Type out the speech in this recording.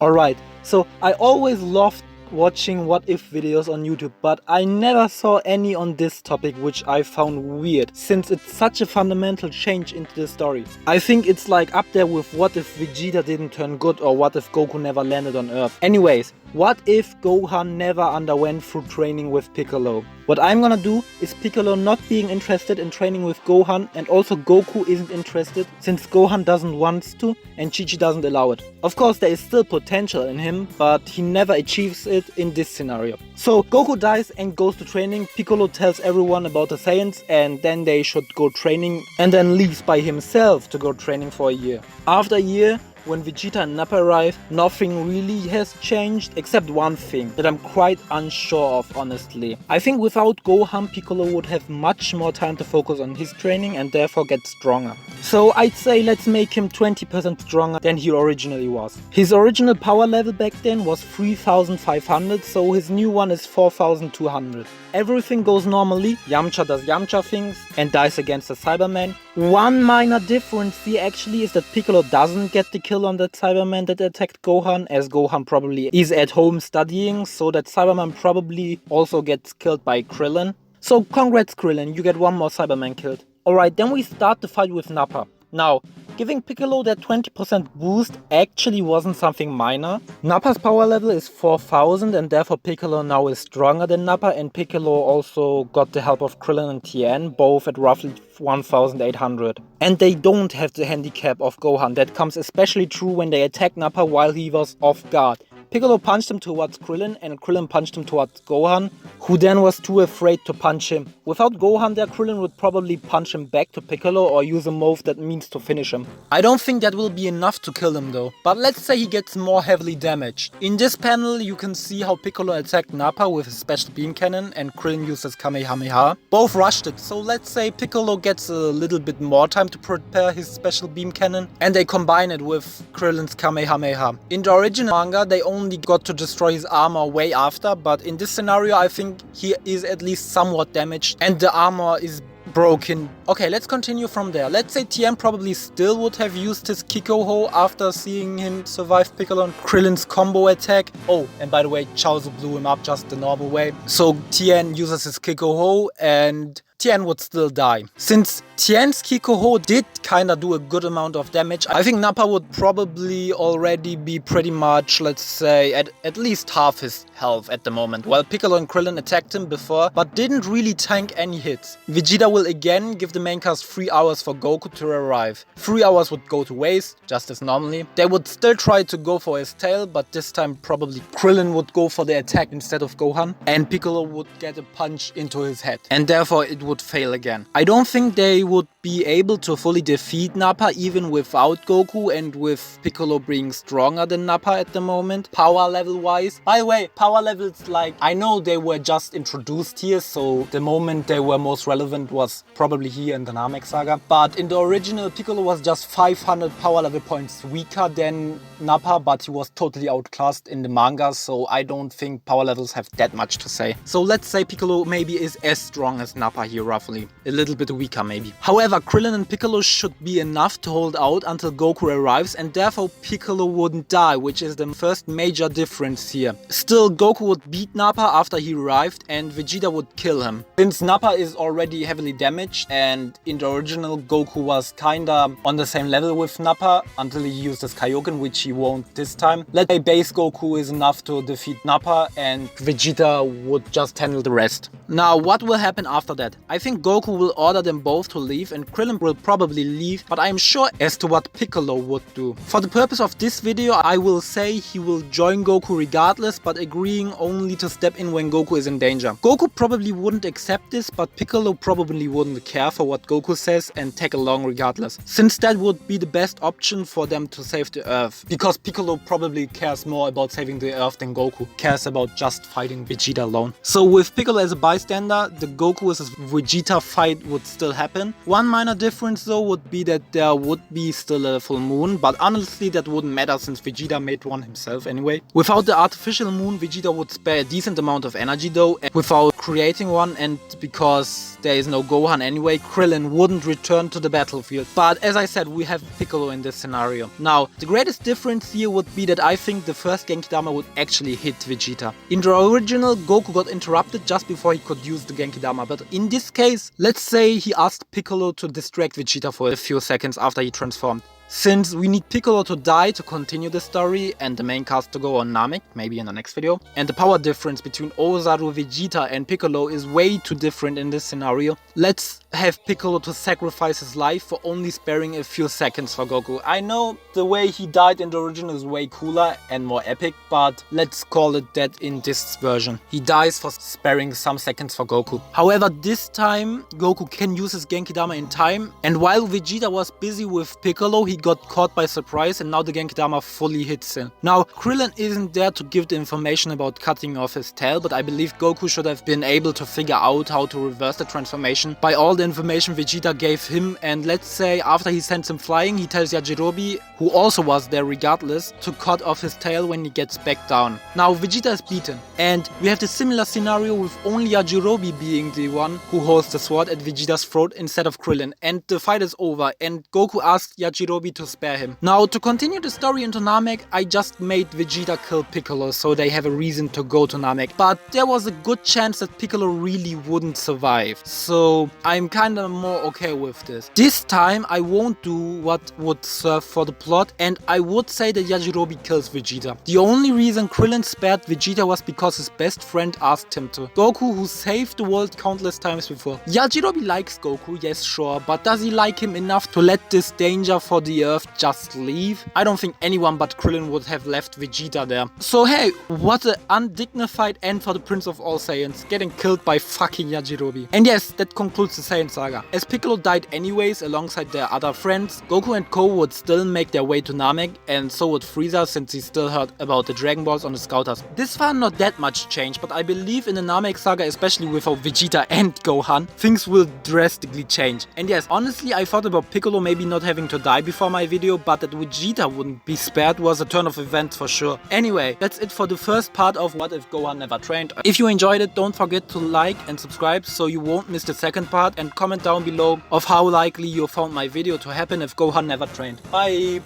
Alright, so I always loved watching what if videos on YouTube, but I never saw any on this topic, which I found weird, since it's such a fundamental change into the story. I think it's like up there with what if Vegeta didn't turn good, or what if Goku never landed on Earth. Anyways, what if Gohan never underwent through training with Piccolo? What I'm gonna do is Piccolo not being interested in training with Gohan, and also Goku isn't interested since Gohan doesn't want to and Chi-Chi doesn't allow it. Of course there is still potential in him, but he never achieves it in this scenario. So Goku dies and goes to training, Piccolo tells everyone about the Saiyans and then they should go training, and then leaves by himself to go training for a year. After a year, when Vegeta and Nappa arrive, nothing really has changed except one thing that I'm quite unsure of, honestly. I think without Gohan, Piccolo would have much more time to focus on his training and therefore get stronger. So I'd say let's make him 20% stronger than he originally was. His original power level back then was 3500, so his new one is 4200. Everything goes normally, Yamcha does Yamcha things and dies against the Cyberman. One minor difference here actually is that Piccolo doesn't get the kill on that Cyberman that attacked Gohan, as Gohan probably is at home studying, so that Cyberman probably also gets killed by Krillin. So congrats Krillin, you get one more Cyberman killed. Alright, then we start the fight with Nappa. Now, giving Piccolo that 20% boost actually wasn't something minor. Nappa's power level is 4000 and therefore Piccolo now is stronger than Nappa, and Piccolo also got the help of Krillin and Tien, both at roughly 1800. And they don't have the handicap of Gohan. That comes especially true when they attack Nappa while he was off guard. Piccolo punched him towards Krillin and Krillin punched him towards Gohan, who then was too afraid to punch him. Without Gohan there, Krillin would probably punch him back to Piccolo or use a move that means to finish him. I don't think that will be enough to kill him though, but let's say he gets more heavily damaged. In this panel you can see how Piccolo attacked Nappa with his special beam cannon and Krillin used his Kamehameha. Both rushed it, so let's say Piccolo gets a little bit more time to prepare his special beam cannon and they combine it with Krillin's Kamehameha. In the original manga they only got to destroy his armor way after, but in this scenario I think he is at least somewhat damaged and the armor is broken. Okay, let's continue from there. Let's say Tien probably still would have used his Kikoho after seeing him survive Piccolo and Krillin's combo attack. Oh, and by the way, Chaozu blew him up just the normal way. So Tien uses his Kikoho and Tien would still die. Since Tien's Kikoho did kinda do a good amount of damage, I think Nappa would probably already be pretty much, let's say, at least half his health at the moment. While Piccolo and Krillin attacked him before, but didn't really tank any hits. Vegeta will again give the main cast 3 hours for Goku to arrive. 3 hours would go to waste, just as normally. They would still try to go for his tail, but this time probably Krillin would go for the attack instead of Gohan, and Piccolo would get a punch into his head, and therefore it would fail again. I don't think they would be able to fully defeat Nappa even without Goku and with Piccolo being stronger than Nappa at the moment, power level wise. By the way, power levels, like, I know they were just introduced here, so the moment they were most relevant was probably here in the Namek saga, but in the original Piccolo was just 500 power level points weaker than Nappa, but he was totally outclassed in the manga, so I don't think power levels have that much to say. So let's say Piccolo maybe is as strong as Nappa here roughly, a little bit weaker maybe. However, Krillin and Piccolo should be enough to hold out until Goku arrives, and therefore Piccolo wouldn't die, which is the first major difference here. Still, Goku would beat Nappa after he arrived and Vegeta would kill him. Since Nappa is already heavily damaged and in the original Goku was kinda on the same level with Nappa until he used his Kaioken, which he won't this time. Let's say base Goku is enough to defeat Nappa and Vegeta would just handle the rest. Now, what will happen after that? I think Goku will order them both to leave and Krillin will probably leave, but I am sure as to what Piccolo would do. For the purpose of this video, I will say he will join Goku regardless, but agreeing only to step in when Goku is in danger. Goku probably wouldn't accept this, but Piccolo probably wouldn't care for what Goku says and tag along regardless, since that would be the best option for them to save the Earth, because Piccolo probably cares more about saving the Earth than Goku cares about just fighting Vegeta alone. So with Piccolo as a bystander, the Goku vs Vegeta fight would still happen. One minor difference though would be that there would be still a full moon, but honestly that wouldn't matter since Vegeta made one himself anyway. Without the artificial moon, Vegeta would spare a decent amount of energy though, and without creating one, and because there is no Gohan anyway, Krillin wouldn't return to the battlefield. But as I said, we have Piccolo in this scenario. Now, the greatest difference here would be that I think the first Genkidama would actually hit Vegeta. In the original, Goku got interrupted just before he could use the Genkidama, but in this case, let's say he asked Piccolo to distract Vegeta for a few seconds after he transformed. Since we need Piccolo to die to continue the story and the main cast to go on Namek, maybe in the next video, and the power difference between Ozaru, Vegeta and Piccolo is way too different in this scenario, let's have Piccolo to sacrifice his life for only sparing a few seconds for Goku. I know the way he died in the original is way cooler and more epic, but let's call it that in this version. He dies for sparing some seconds for Goku. However, this time Goku can use his Genkidama in time, and while Vegeta was busy with Piccolo, he got caught by surprise and now the Genkidama fully hits him. Now, Krillin isn't there to give the information about cutting off his tail, but I believe Goku should have been able to figure out how to reverse the transformation by all the information Vegeta gave him, and let's say after he sends him flying, he tells Yajirobe, who also was there regardless, to cut off his tail when he gets back down. Now, Vegeta is beaten, and we have the similar scenario with only Yajirobe being the one who holds the sword at Vegeta's throat instead of Krillin, and the fight is over, and Goku asks Yajirobe to spare him. Now, to continue the story into Namek, I just made Vegeta kill Piccolo so they have a reason to go to Namek, but there was a good chance that Piccolo really wouldn't survive, so I'm kinda more okay with this. This time I won't do what would serve for the plot, and I would say that Yajirobe kills Vegeta. The only reason Krillin spared Vegeta was because his best friend asked him to. Goku, who saved the world countless times before. Yajirobe likes Goku, yes sure, but does he like him enough to let this danger for the Earth just leave? I don't think anyone but Krillin would have left Vegeta there. So hey, what an undignified end for the Prince of All Saiyans, getting killed by fucking Yajirobe. And yes, that concludes the Saiyan saga. As Piccolo died anyways alongside their other friends, Goku and Co would still make their way to Namek, and so would Frieza since he still heard about the Dragon Balls on the Scouters. This far not that much change, but I believe in the Namek saga, especially without Vegeta and Gohan, things will drastically change. And yes, honestly I thought about Piccolo maybe not having to die before my video, but that Vegeta wouldn't be spared was a turn of events for sure. Anyway, that's it for the first part of What If Gohan Never Trained. If you enjoyed it, don't forget to like and subscribe so you won't miss the second part, and comment down below of how likely you found my video to happen if Gohan never trained. Bye!